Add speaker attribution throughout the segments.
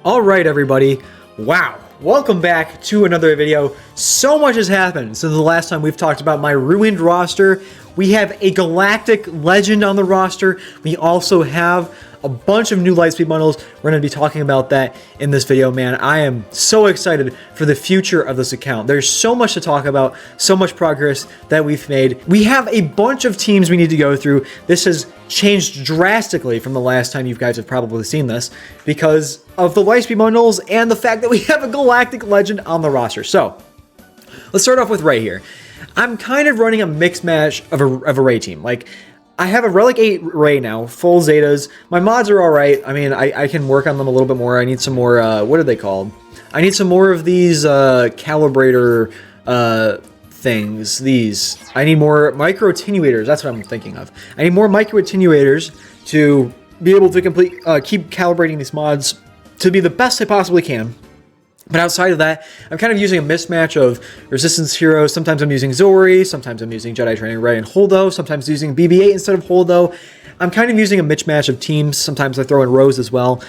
Speaker 1: All right, everybody. Wow. Welcome back to another video. So much has happened since the last time we've talked about my ruined roster. We have a Galactic Legend on the roster. We also have a bunch of new Lightspeed bundles. We're going to be talking about that in this video, man. I am so excited for the future of this account. There's so much to talk about, so much progress that we've made. We have a bunch of teams we need to go through. This has changed drastically from the last time you guys have probably seen this because of the Lightspeed bundles and the fact that we have a Galactic Legend on the roster. So let's start off with Rey here. I'm kind of running a mixed match of a Rey team. Like, I have a Relic 8 Rey now, full Zetas. My mods are alright. I mean, I can work on them a little bit more. I need some more, what are they called? I need some more of these calibrator things. These. I need more micro attenuators. That's what I'm thinking of. I need more micro attenuators to be able to keep calibrating these mods to be the best I possibly can. But outside of that, I'm kind of using a mismatch of Resistance heroes. Sometimes I'm using Zorii, sometimes I'm using Jedi Training Rey and Holdo, sometimes using BB-8 instead of Holdo. I'm kind of using a mismatch of teams. Sometimes I throw in Rose as well.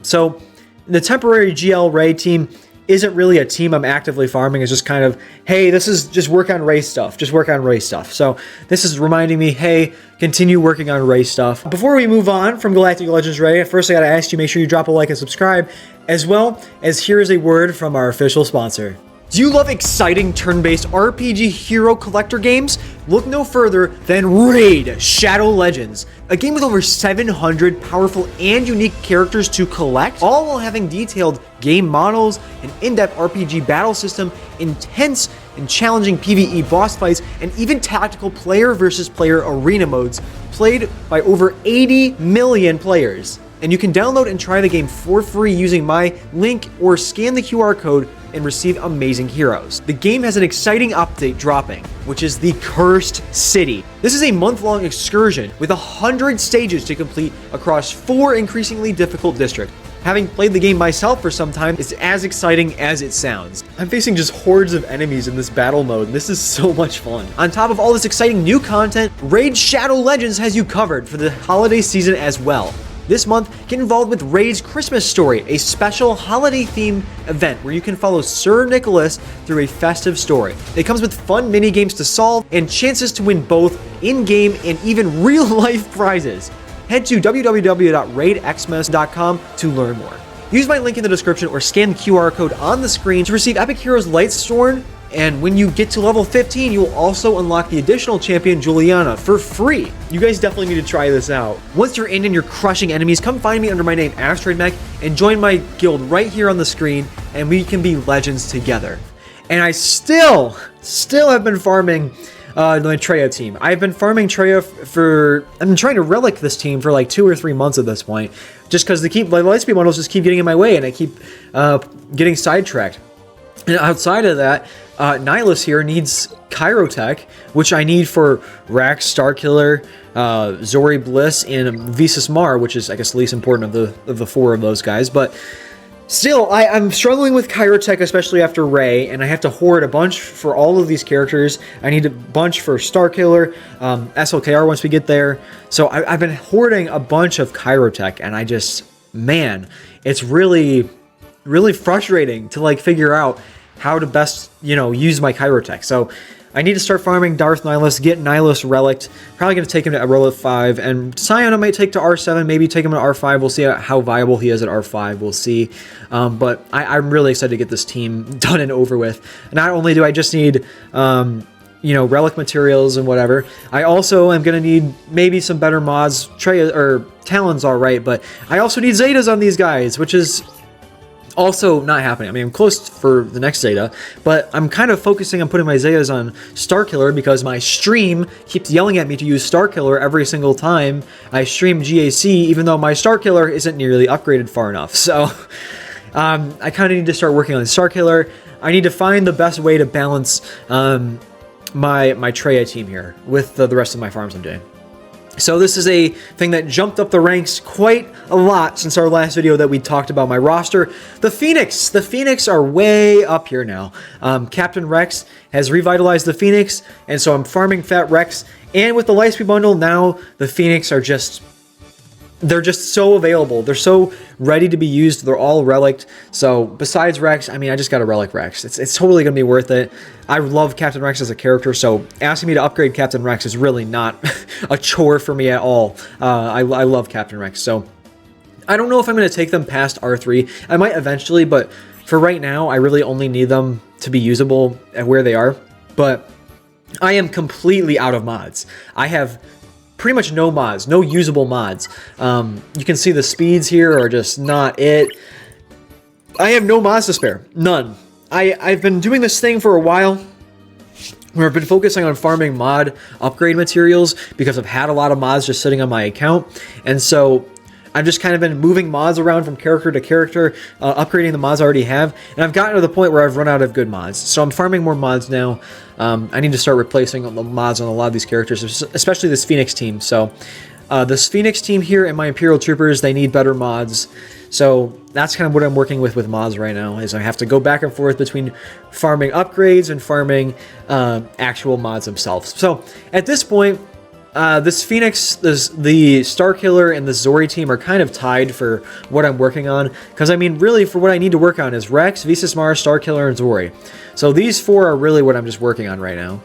Speaker 1: So the temporary GL Rey team isn't really a team I'm actively farming. It's just kind of, hey, this is just work on Rey stuff. Just work on Rey stuff. So this is reminding me, hey, continue working on Rey stuff. Before we move on from Galactic Legends Rey, first I gotta ask you, make sure you drop a like and subscribe, as well as here is a word from our official sponsor. Do you love exciting turn-based RPG hero collector games? Look no further than Raid Shadow Legends, a game with over 700 powerful and unique characters to collect, all while having detailed game models, an in-depth RPG battle system, intense and challenging PvE boss fights, and even tactical player versus player arena modes played by over 80 million players. And you can download and try the game for free using my link or scan the QR code and receive amazing heroes. The game has an exciting update dropping, which is the Cursed City. This is a month-long excursion with 100 stages to complete across 4 increasingly difficult districts. Having played the game myself for some time, it's as exciting as it sounds. I'm facing just hordes of enemies in this battle mode. This is so much fun. On top of all this exciting new content, Raid Shadow Legends has you covered for the holiday season as well. This month, get involved with Raid's Christmas Story, a special holiday-themed event where you can follow Sir Nicholas through a festive story. It comes with fun mini-games to solve and chances to win both in-game and even real-life prizes. Head to www.raidxmas.com to learn more. Use my link in the description or scan the QR code on the screen to receive Epic Heroes Lightstorn. And when you get to level 15, you will also unlock the additional champion, Juliana, for free. You guys definitely need to try this out. Once you're in and you're crushing enemies, come find me under my name, Aphra Iden, and join my guild right here on the screen, and we can be legends together. And I still have been farming the Traya team. I've been farming Traya I've been trying to relic this team for like 2 or 3 months at this point, just because the Lightspeed bundles just keep getting in my way, and I keep getting sidetracked. And outside of that, Nihilus here needs Chirotech, which I need for Rax, Starkiller, Zorii Bliss, and Visas Mar, which is, I guess, the least important of the 4 of those guys. But still, I'm struggling with Chirotech, especially after Rey, and I have to hoard a bunch for all of these characters. I need a bunch for Starkiller, SLKR once we get there. So I've been hoarding a bunch of Chirotech, and I just, man, it's really, really frustrating to like figure out how to best, use my Chirotech. So I need to start farming Darth Nihilus, get Nihilus Relict. Probably going to take him to Relic 5, and Scion I might take to R7, maybe take him to R5. We'll see how viable he is at R5. We'll see. But I'm really excited to get this team done and over with. Not only do I just need, relic materials and whatever, I also am going to need maybe some better mods. Traya or Talon's all right, but I also need Zetas on these guys, which is also not happening. I mean, I'm close for the next Zeta, but I'm kind of focusing on putting my Zetas on Starkiller because my stream keeps yelling at me to use Starkiller every single time I stream GAC, even though my Starkiller isn't nearly upgraded far enough. So I kind of need to start working on Starkiller. I need to find the best way to balance my Traya team here with the rest of my farms I'm doing. So this is a thing that jumped up the ranks quite a lot since our last video that we talked about my roster. The Pheonix. The Pheonix are way up here now. Captain Rex has revitalized the Pheonix, and so I'm farming Fat Rex. And with the Lightspeed bundle, now the Pheonix are just they're just so available. They're so ready to be used. They're all relicked. So besides Rex, I mean, I just got a relic Rex. It's totally going to be worth it. I love Captain Rex as a character, so asking me to upgrade Captain Rex is really not a chore for me at all. I love Captain Rex, so I don't know if I'm going to take them past R3. I might eventually, but for right now, I really only need them to be usable at where they are. But I am completely out of mods. I have pretty much no mods, no usable mods. You can see the speeds here are just not it. I have no mods to spare, none. I've been doing this thing for a while where I've been focusing on farming mod upgrade materials because I've had a lot of mods just sitting on my account. And so I've just kind of been moving mods around from character to character, upgrading the mods I already have, and I've gotten to the point where I've run out of good mods. So I'm farming more mods now. I need to start replacing the mods on a lot of these characters, especially this Pheonix team. So this Pheonix team here and my Imperial Troopers, they need better mods. So that's kind of what I'm working with mods right now, is I have to go back and forth between farming upgrades and farming actual mods themselves. So at this point, this Pheonix, the Starkiller, and the Zorii team are kind of tied for what I'm working on. Because, I mean, really, for what I need to work on is Rex, Visas Mars, Starkiller, and Zorii. So these four are really what I'm just working on right now.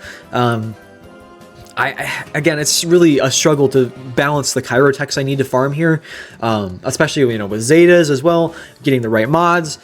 Speaker 1: Again, it's really a struggle to balance the Chirotechs I need to farm here. Especially, you know, with Zetas as well, getting the right mods.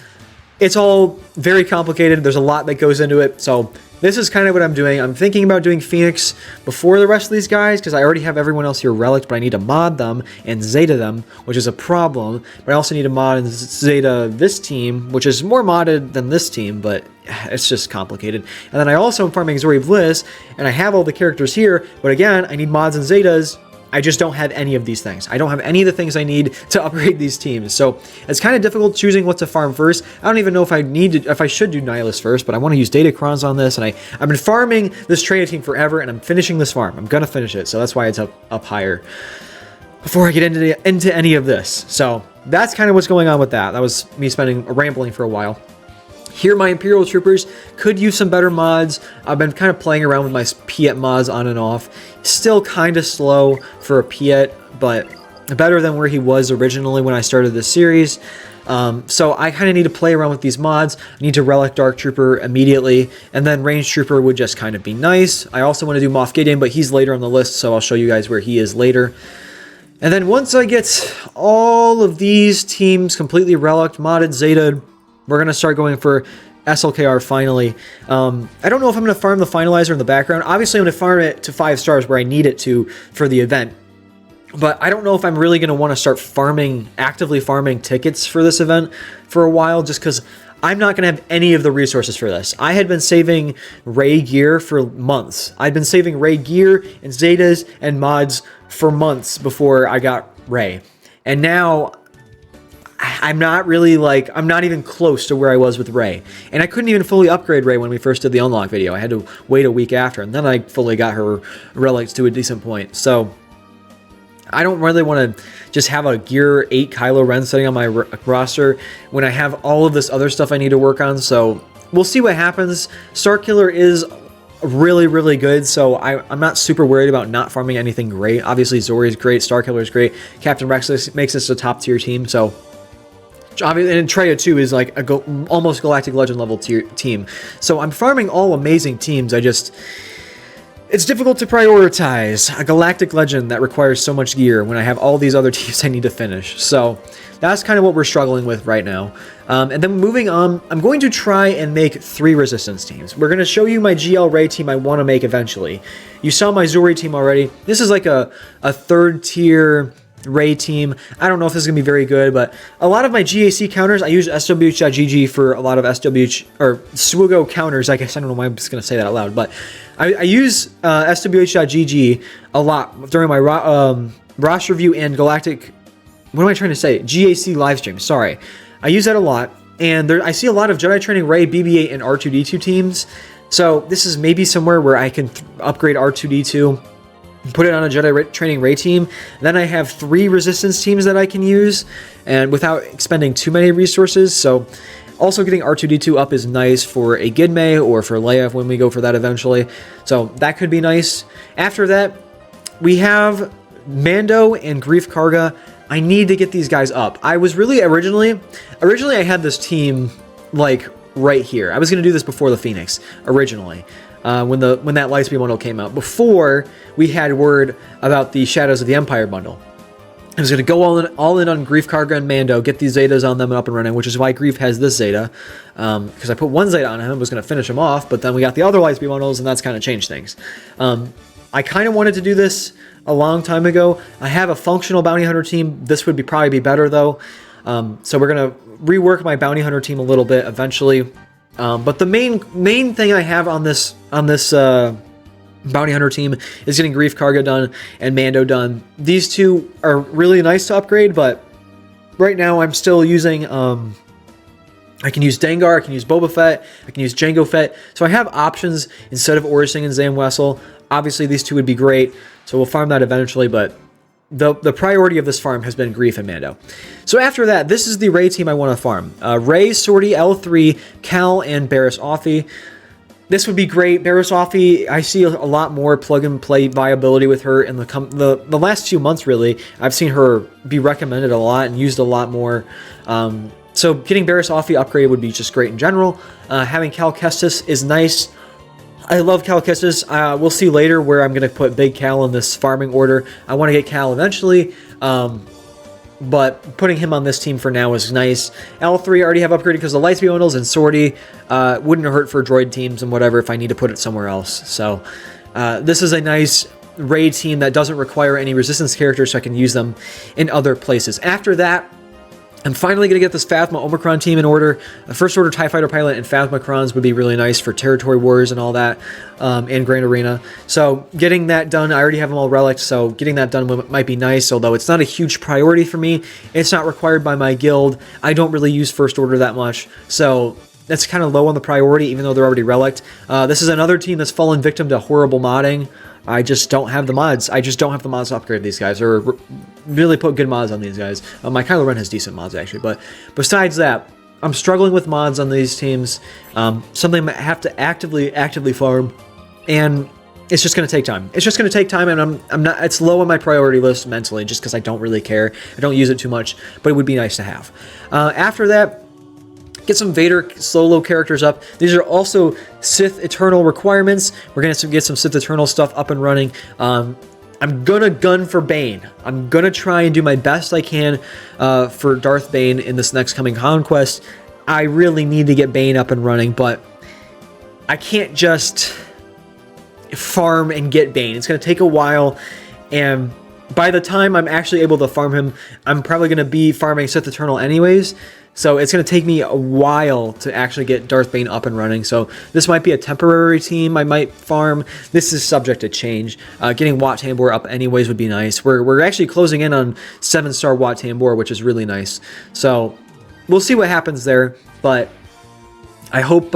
Speaker 1: It's all very complicated. There's a lot that goes into it. So this is kind of what I'm doing. I'm thinking about doing Pheonix before the rest of these guys because I already have everyone else here relicked, but I need to mod them and Zeta them, which is a problem. But I also need to mod and Zeta this team, which is more modded than this team, but it's just complicated. And then I also am farming Zorii Bliss, and I have all the characters here, but again, I need mods and Zetas. I just don't have any of these things. I don't have any of the things I need to upgrade these teams. So it's kind of difficult choosing what to farm first. I don't even know if I should do Nihilus first, but I want to use Datacrons on this. And I've been farming this Traya team forever, and I'm finishing this farm. I'm going to finish it. So that's why it's up higher before I get into any of this. So that's kind of what's going on with that. That was me rambling for a while. Here, my Imperial Troopers could use some better mods. I've been kind of playing around with my Piet mods on and off. Still kind of slow for a Piet, but better than where he was originally when I started this series. So I kind of need to play around with these mods. I need to relic Dark Trooper immediately, and then Range Trooper would just kind of be nice. I also want to do Moff Gideon, but he's later on the list, so I'll show you guys where he is later. And then once I get all of these teams completely relicked, modded, Zeta'd, we're going to start going for SLKR finally. I don't know if I'm going to farm the finalizer in the background. Obviously, I'm going to farm it to 5 stars where I need it to for the event. But I don't know if I'm really going to want to start actively farming tickets for this event for a while, just because I'm not going to have any of the resources for this. I had been saving Rey gear for months. I'd been saving Rey gear and Zetas and mods for months before I got Rey. And now I'm not even close to where I was with Rey. And I couldn't even fully upgrade Rey when we first did the unlock video. I had to wait a week after, and then I fully got her relics to a decent point. So I don't really want to just have a Gear 8 Kylo Ren sitting on my roster when I have all of this other stuff I need to work on. So we'll see what happens. Starkiller is really, really good, so I'm not super worried about not farming anything great. Obviously, Zorii is great, Starkiller is great, Captain Rex makes this a top-tier team, so... And Traya 2 is like almost Galactic Legend level team. So I'm farming all amazing teams. It's difficult to prioritize a Galactic Legend that requires so much gear when I have all these other teams I need to finish. So that's kind of what we're struggling with right now. And then moving on, I'm going to try and make 3 Resistance teams. We're going to show you my GL Rey team I want to make eventually. You saw my Zorii team already. This is like a 3rd tier Rey team. I don't know if this is going to be very good, but a lot of my GAC counters, I use SWGoH for a lot of SWGoH counters. I guess I don't know why I'm just going to say that out loud, but I use SWGoH a lot during my roster review and Galactic, what am I trying to say? GAC live stream, sorry. I use that a lot, and I see a lot of Jedi Training Rey, BB-8, and R2-D2 teams, so this is maybe somewhere where I can upgrade R2-D2, put it on a Jedi Training Rey team. Then I have 3 Resistance teams that I can use, and without expending too many resources. So also getting R2-D2 up is nice for a Gidme or for Leia when we go for that eventually. So that could be nice. After that, we have Mando and Grief Karga. I need to get these guys up. I was really originally I had this team like right here. I was going to do this before the Pheonix originally, when that Lightspeed bundle came out, before we had word about the Shadows of the Empire bundle. I was going to go all in on Greef, Karga, and Mando, get these Zetas on them and up and running, which is why Greef has this Zeta, because I put one Zeta on him, was going to finish him off, but then we got the other Lightspeed bundles, and that's kind of changed things. I kind of wanted to do this a long time ago. I have a functional bounty hunter team. This would probably be better though. So we're gonna rework my bounty hunter team a little bit eventually. But the main thing I have on this bounty hunter team is getting Greef, Karga done and Mando done. These two are really nice to upgrade, but right now I'm still using. I can use Dengar, I can use Boba Fett, I can use Jango Fett. So I have options instead of Orsing and Zam Wessel. Obviously, these two would be great, so we'll farm that eventually, but the priority of this farm has been Greef and Mando. So after that, this is the Rey team I want to farm. Rey, Sortie, L3, Cal, and Barriss Offee. This would be great. Barriss Offee, I see a lot more plug-and-play viability with her in the last few months, really. I've seen her be recommended a lot and used a lot more. So getting Barriss Offee upgraded would be just great in general. Having Cal Kestis is nice. I love Cal Kestis. We'll see later where I'm going to put Big Cal in this farming order. I want to get Cal eventually, but putting him on this team for now is nice. L3 I already have upgraded because the Lightspeed bundles, and Sortie wouldn't hurt for droid teams and whatever if I need to put it somewhere else. So this is a nice Rey team that doesn't require any resistance characters, so I can use them in other places. After that, I'm finally going to get this Phasma Omicron team in order. A First Order TIE Fighter pilot and Phasmacrons would be really nice for territory wars and all that, and Grand Arena. So getting that done, I already have them all relics, so getting that done might be nice, although it's not a huge priority for me. It's not required by my guild. I don't really use First Order that much, so that's kind of low on the priority, even though they're already relicked. This is another team that's fallen victim to horrible modding. I just don't have the mods. I just don't have the mods to upgrade these guys, or really put good mods on these guys. My Kylo Ren has decent mods, actually, but besides that, I'm struggling with mods on these teams. Something I have to actively farm, and it's just going to take time. It's just going to take time, and I'm not. It's low on my priority list mentally, just because I don't really care. I don't use it too much, but it would be nice to have. After that, get some Vader solo characters up. These are also Sith Eternal requirements. We're going to get some Sith Eternal stuff up and running. I'm going to gun for Bane. I'm going to try and do my best I can for Darth Bane in this next coming conquest. I really need to get Bane up and running, but I can't just farm and get Bane. It's going to take a while, and by the time I'm actually able to farm him, I'm probably going to be farming Sith Eternal anyways. So it's going to take me a while to actually get Darth Bane up and running. So this might be a temporary team I might farm. This is subject to change. Getting Wat Tambor up anyways would be nice. We're actually closing in on 7-star Wat Tambor, which is really nice. So we'll see what happens there. But I hope...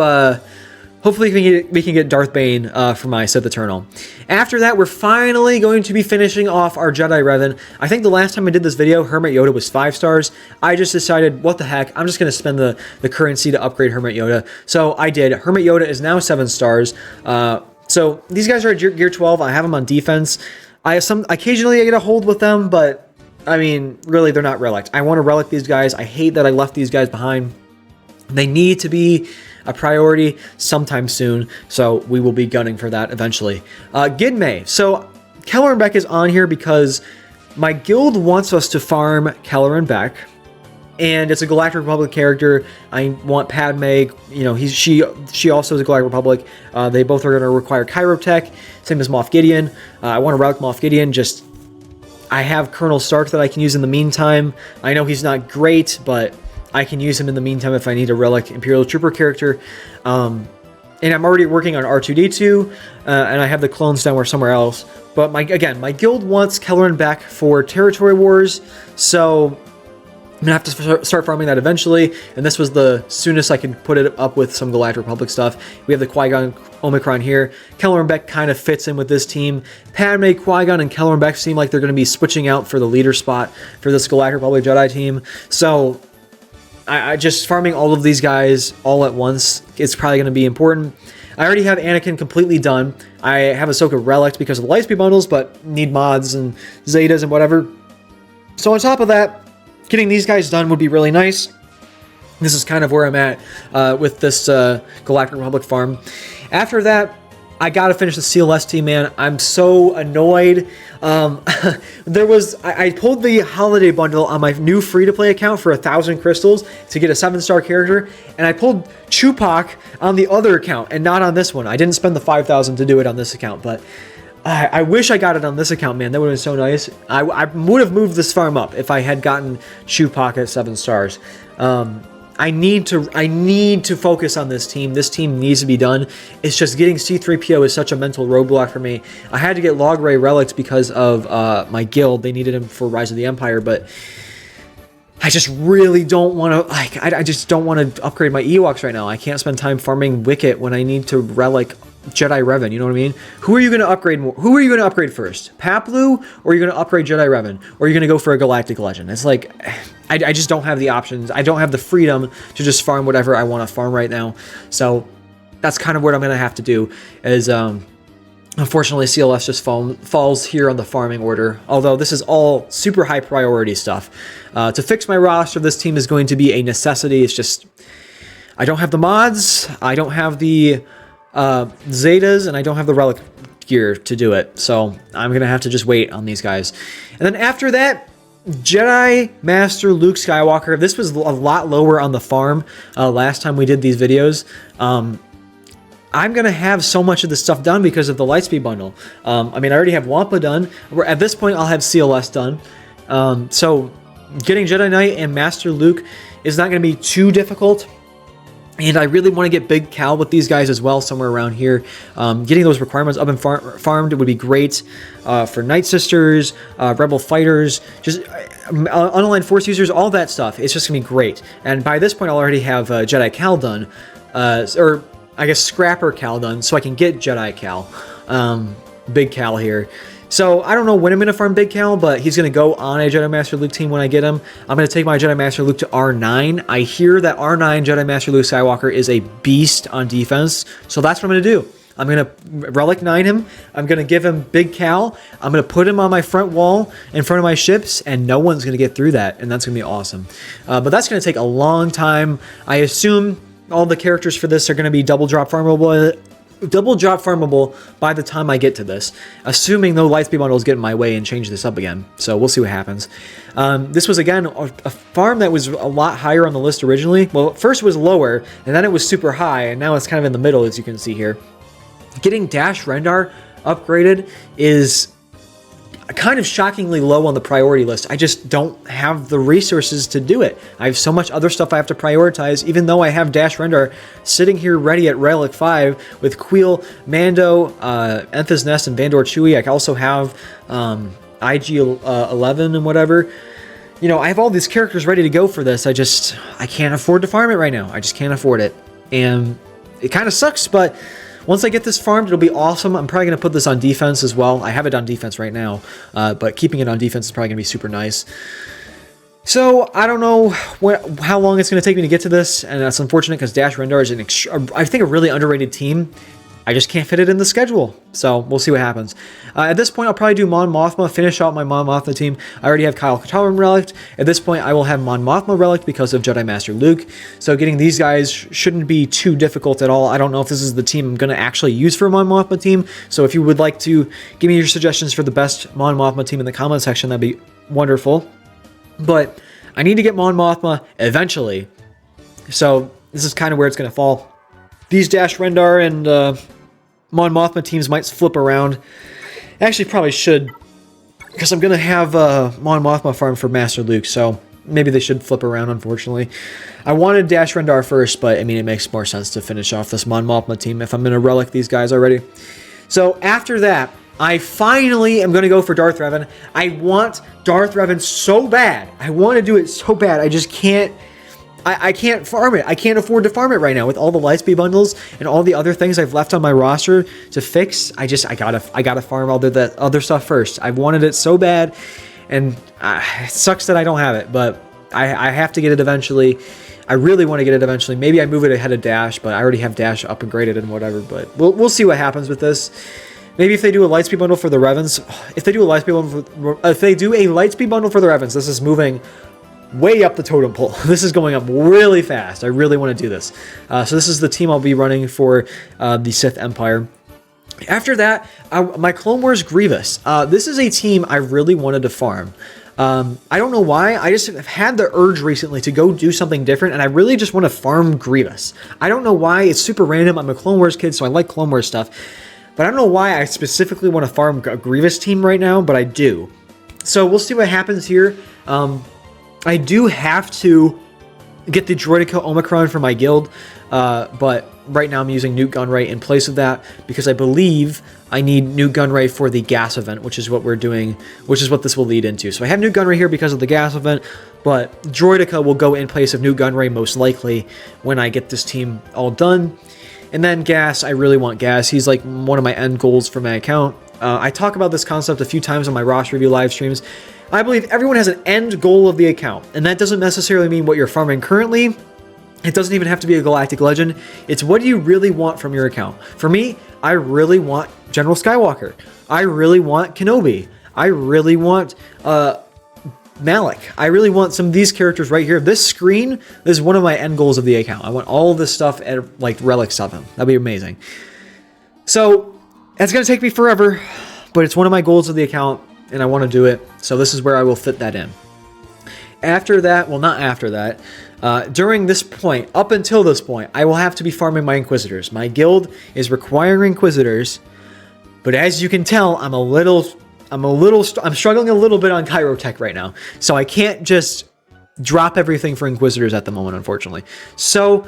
Speaker 1: hopefully we can get Darth Bane for my Sith Eternal. After that, we're finally going to be finishing off our Jedi Revan. I think the last time I did this video, Hermit Yoda was 5 stars. I just decided, what the heck, I'm just going to spend the currency to upgrade Hermit Yoda. So I did. Hermit Yoda is now 7 stars. So these guys are at Gear 12. I have them on defense. Occasionally I get a hold with them, but I mean, really, they're not relics. I want to relic these guys. I hate that I left these guys behind. They need to be a priority sometime soon, so we will be gunning for that eventually. Gidme. So Kelleran Beq is on here because my guild wants us to farm Kelleran Beq, and it's a Galactic Republic character. I want Padme. You know, she also is a Galactic Republic. They both are going to require Chirotech. Same as Moff Gideon. I want to relic Moff Gideon. Just I have Colonel Stark that I can use in the meantime. I know he's not great, but I can use him in the meantime if I need a relic Imperial Trooper character. And I'm already working on R2-D2, and I have the clones down somewhere else. But my guild wants Kelleran Beq for territory wars, so I'm going to have to start farming that eventually. And this was the soonest I could put it up with some Galactic Republic stuff. We have the Qui-Gon Omicron here. Kelleran Beq kind of fits in with this team. Padme, Qui-Gon, and Kelleran Beq seem like they're going to be switching out for the leader spot for this Galactic Republic Jedi team. So I just farming all of these guys all at once is probably going to be important. I already have Anakin completely done. I have Ahsoka relic because of the Lightspeed bundles, but need mods and Zetas and whatever. So on top of that, getting these guys done would be really nice. This is kind of where I'm at with this Galactic Republic farm. After that, I gotta finish the CLS team, man. I'm so annoyed. I pulled the holiday bundle on my new free-to-play account for 1,000 crystals to get a 7-star character, and I pulled Chupak on the other account and not on this one. I didn't spend the 5,000 to do it on this account, but I wish I got it on this account, man. That would have been so nice. I would have moved this farm up if I had gotten Chupak at 7 stars. I need to focus on this team. This team needs to be done. It's just getting C-3PO is such a mental roadblock for me. I had to get Log Ray relics because of my guild. They needed him for Rise of the Empire, but I just really don't want to. Like, I just don't want to upgrade my Ewoks right now. I can't spend time farming Wicket when I need to relic Jedi Revan. You know what I mean? Who are you going to upgrade more? Who are you going to upgrade first? Paplu, or are you going to upgrade Jedi Revan, or are you going to go for a Galactic Legend? It's like, I just don't have the options. I don't have the freedom to just farm whatever I want to farm right now. So that's kind of what I'm going to have to do. Is unfortunately, CLS just falls here on the farming order. Although this is all super high priority stuff. To fix my roster, this team is going to be a necessity. It's just I don't have the mods. I don't have the Zetas, and I don't have the relic gear to do it, so I'm gonna have to just wait on these guys. And then after that, Jedi Master Luke Skywalker. This was a lot lower on the farm last time we did these videos. I'm gonna have so much of this stuff done because of the Lightspeed bundle. I mean, I already have Wampa done. At this point, I'll have CLS done. So getting Jedi Knight and Master Luke is not gonna be too difficult. And I really want to get Big Cal with these guys as well, somewhere around here. Getting those requirements up and farmed would be great for Nightsisters, Rebel Fighters, just unaligned Force users, all that stuff. It's just going to be great. And by this point, I'll already have Jedi Cal done, or I guess Scrapper Cal done, so I can get Jedi Cal, Big Cal here. So I don't know when I'm going to farm Big Cal, but he's going to go on a Jedi Master Luke team when I get him. I'm going to take my Jedi Master Luke to R9. I hear that R9 Jedi Master Luke Skywalker is a beast on defense, so that's what I'm going to do. I'm going to Relic 9 him. I'm going to give him Big Cal. I'm going to put him on my front wall in front of my ships, and no one's going to get through that, and that's going to be awesome. But that's going to take a long time. I assume all the characters for this are going to be double drop farmable by the time I get to this, assuming no Lightspeed bundles get in my way and change this up again. So we'll see what happens. This was, again, a farm that was a lot higher on the list originally. Well, at first it was lower, and then it was super high, and now it's kind of in the middle, as you can see here. Getting Dash Rendar upgraded is kind of shockingly low on the priority list. I just don't have the resources to do it. I have so much other stuff I have to prioritize, even though I have Dash Rendar sitting here ready at Relic 5 with Queel, Mando, Enfys Nest, and Vandor Chewie. I also have IG 11 and whatever. You know, I have all these characters ready to go for this. I can't afford to farm it right now. I just can't afford it. And it kind of sucks, but once I get this farmed, it'll be awesome. I'm probably going to put this on defense as well. I have it on defense right now, but keeping it on defense is probably going to be super nice. So I don't know how long it's going to take me to get to this, and that's unfortunate because Dash Rendar is I think a really underrated team. I just can't fit it in the schedule, so we'll see what happens. At this point, I'll probably do Mon Mothma, finish out my Mon Mothma team. I already have Kyle Katarn relic. At this point, I will have Mon Mothma relic because of Jedi Master Luke. So getting these guys shouldn't be too difficult at all. I don't know if this is the team I'm going to actually use for Mon Mothma team. So if you would like to give me your suggestions for the best Mon Mothma team in the comment section, that'd be wonderful. But I need to get Mon Mothma eventually. So this is kind of where it's going to fall. These Dash Rendar and Mon Mothma teams might flip around. Actually, probably should, because I'm going to have Mon Mothma farm for Master Luke, so maybe they should flip around, unfortunately. I wanted Dash Rendar first, but I mean, it makes more sense to finish off this Mon Mothma team if I'm going to relic these guys already. So after that, I finally am going to go for Darth Revan. I want Darth Revan so bad. I want to do it so bad. I just can't. I can't farm it. I can't afford to farm it right now with all the Lightspeed bundles and all the other things I've left on my roster to fix. I gotta farm all the other stuff first. I wanted it so bad, and it sucks that I don't have it, but I have to get it eventually. I really want to get it eventually. Maybe I move it ahead of Dash, but I already have Dash up and graded and whatever. But we'll see what happens with this. Maybe if they do a lightspeed bundle for the Revans, if they do a lightspeed bundle for the Revans, this is moving way up the totem pole. This is going up really fast. I really want to do this. So this is the team I'll be running for the Sith Empire. After that, my Clone Wars Grievous. This is a team I really wanted to farm. I don't know why. I just have had the urge recently to go do something different, and I really just want to farm Grievous. I don't know why. It's super random. I'm a Clone Wars kid, so I like Clone Wars stuff. But I don't know why I specifically want to farm a Grievous team right now, but I do. So we'll see what happens here. I do have to get the droidica Omicron for my guild, but right now I'm using Nute Gunray in place of that because I believe I need Nute Gunray for the gas event, which is what we're doing, which is what this will lead into. So I have Nute Gunray here because of the gas event, but droidica will go in place of Nute Gunray most likely when I get this team all done. And then gas, I really want gas. He's like one of my end goals for my account. I talk about this concept a few times on my roster review live streams. I believe everyone has an end goal of the account, and that doesn't necessarily mean what you're farming currently. It doesn't even have to be a Galactic Legend. It's what do you really want from your account. For me, I really want General Skywalker. I really want Kenobi. I really want Malik. I really want some of these characters right here. This screen is one of my end goals of the account. I want all of this stuff at like relics of him. That'd be amazing. So it's going to take me forever, but it's one of my goals of the account, and I want to do it. So this is where I will fit that in. After that, well, not after that, during this point, up until this point, I will have to be farming my Inquisitors. My guild is requiring Inquisitors, but as you can tell, I'm struggling a little bit on Chirotech right now. So I can't just drop everything for Inquisitors at the moment, unfortunately. So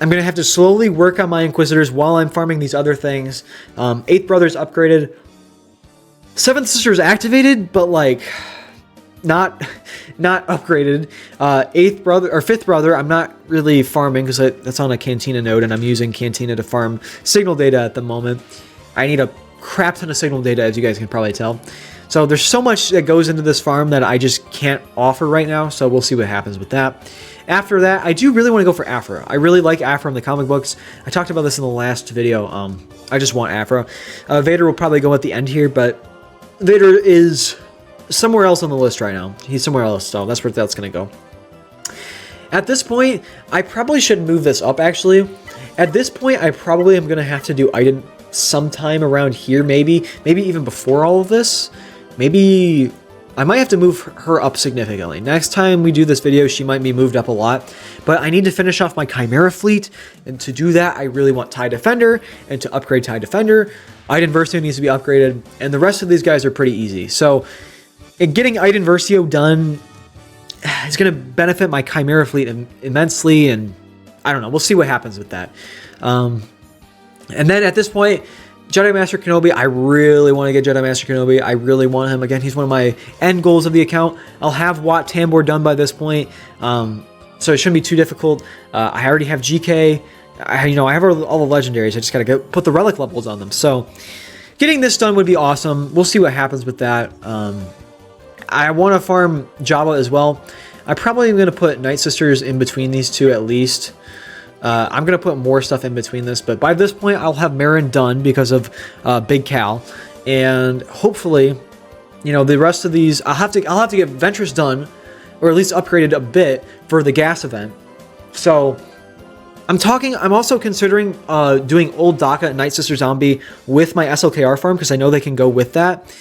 Speaker 1: I'm going to have to slowly work on my Inquisitors while I'm farming these other things. 8th Brother's upgraded. 7th Sister's activated, but like not upgraded. 8th Brother or 5th Brother, I'm not really farming because that's on a Cantina node, and I'm using Cantina to farm signal data at the moment. I need a crap ton of signal data, as you guys can probably tell. So there's so much that goes into this farm that I just can't offer right now, so we'll see what happens with that. After that, I do really want to go for Aphra. I really like Aphra in the comic books. I talked about this in the last video. I just want Aphra. Vader will probably go at the end here, but Vader is somewhere else on the list right now. He's somewhere else, so that's where that's going to go. At this point, I probably should move this up, actually. At this point, I probably am going to have to do Iden sometime around here, maybe even before all of this. Maybe I might have to move her up significantly. Next time we do this video, she might be moved up a lot, but I need to finish off my Chimera fleet, and to do that, I really want TIE Defender, and to upgrade TIE Defender, Iden Versio needs to be upgraded, and the rest of these guys are pretty easy. So getting Iden Versio done is going to benefit my Chimera fleet immensely, and I don't know, we'll see what happens with that. And then at this point, Jedi Master Kenobi, I really want to get Jedi Master Kenobi. I really want him. Again, he's one of my end goals of the account. I'll have Wat Tambor done by this point, so it shouldn't be too difficult. I already have GK. I have all the legendaries. I just got to put the relic levels on them. So getting this done would be awesome. We'll see what happens with that. I want to farm Jabba as well. I probably am going to put Nightsisters in between these two at least. I'm going to put more stuff in between this, but by this point, I'll have Marin done because of Big Cal, and hopefully, the rest of these, I'll have to get Ventress done, or at least upgraded a bit for the gas event. So I'm also considering doing Old Daka Nightsister Zombie with my SLKR farm because I know they can go with that.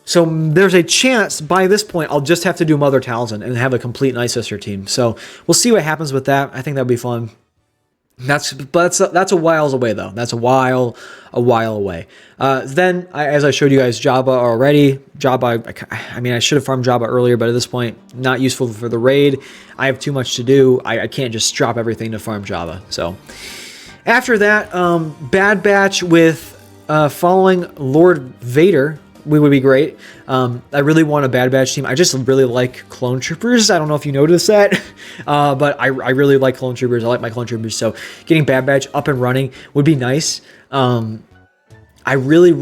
Speaker 1: So there's a chance by this point I'll just have to do Mother Talzin and have a complete Nightsister team. So we'll see what happens with that. I think that'll be fun. That's a while away though. That's a while away. Then as I showed you guys Jabba already. Jabba, I mean I should have farmed Jabba earlier, but at this point not useful for the raid. I have too much to do. I can't just drop everything to farm Jabba. So after that, Bad Batch with following Lord Vader. We would be great. I really want a Bad Batch team. I just really like Clone Troopers. I don't know if you noticed that, but I really like Clone Troopers. I like my Clone Troopers, so getting Bad Batch up and running would be nice. I really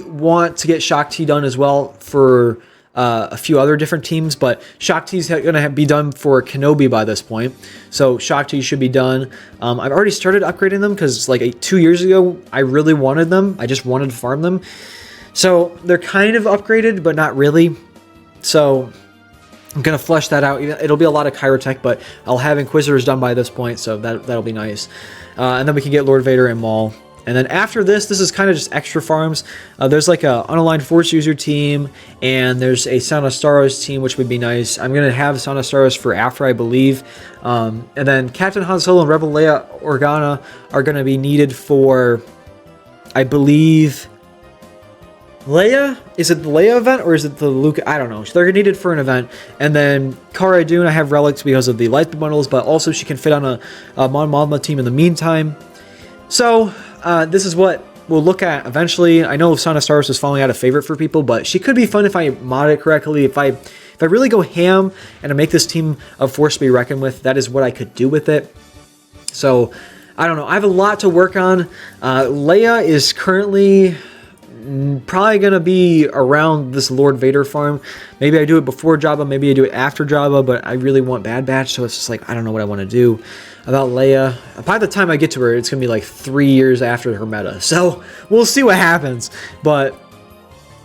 Speaker 1: want to get Shakti done as well for a few other different teams, but Shaak Ti's going to be done for Kenobi by this point. So Shaak Ti should be done. I've already started upgrading them because like 2 years ago, I really wanted them. I just wanted to farm them. So they're kind of upgraded, but not really. So I'm going to flesh that out. It'll be a lot of Chirotech, but I'll have Inquisitors done by this point, so that'll be nice. And then we can get Lord Vader and Maul. And then after this is kind of just extra farms. There's like a unaligned Force user team, and there's a Sound of Starros team, which would be nice. I'm going to have Sound of Starros for Aphra, I believe. And then Captain Han Solo and Rebel Leia Organa are going to be needed for, I believe, Leia? Is it the Leia event, or is it the Luke? I don't know. They're needed for an event. And then Cara Dune, I have relics because of the lightspeed bundles, but also she can fit on a Mon Mothma team in the meantime. So this is what we'll look at eventually. I know Sound of Starros is falling out of favorite for people, but she could be fun if I mod it correctly. If I really go ham and I make this team of Force to be reckoned with, that is what I could do with it. So I don't know. I have a lot to work on. Leia is currently probably going to be around this Lord Vader farm. Maybe I do it before Jabba, maybe I do it after Jabba, but I really want Bad Batch, so it's just like, I don't know what I want to do about Leia. By the time I get to her, it's going to be like 3 years after her meta, so we'll see what happens, but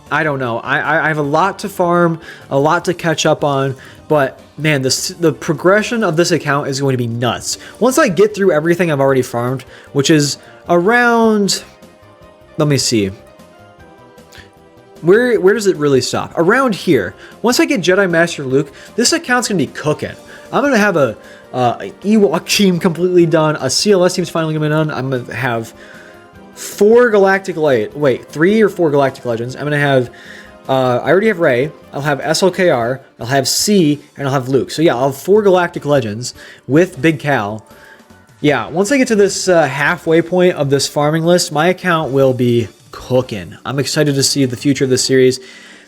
Speaker 1: I don't know. I have a lot to farm, a lot to catch up on, but man, the progression of this account is going to be nuts. Once I get through everything I've already farmed, which is around, let me see, where does it really stop? Around here. Once I get Jedi Master Luke, this account's gonna be cooking. I'm gonna have an Ewok team completely done. A CLS team's finally gonna be done. I'm gonna have 3 or 4 Galactic Legends. I'm gonna have, I already have Rey. I'll have SLKR. I'll have C, and I'll have Luke. So yeah, I'll have 4 Galactic Legends with Big Cal. Yeah, once I get to this halfway point of this farming list, my account will be cooking. I'm excited to see the future of this series.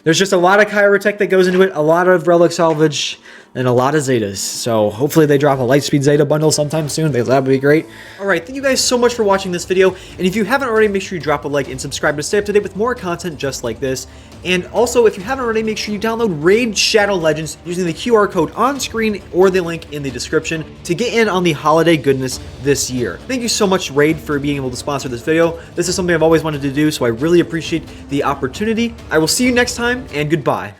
Speaker 1: There's just a lot of Chirotech that goes into it, a lot of relic salvage, and a lot of Zetas. So hopefully they drop a Lightspeed Zeta bundle sometime soon. That would be great. Alright, thank you guys so much for watching this video. And if you haven't already, make sure you drop a like and subscribe to stay up to date with more content just like this. And also, if you haven't already, make sure you download Raid Shadow Legends using the QR code on screen or the link in the description to get in on the holiday goodness this year. Thank you so much, Raid, for being able to sponsor this video. This is something I've always wanted to do, so I really appreciate the opportunity. I will see you next time, and goodbye.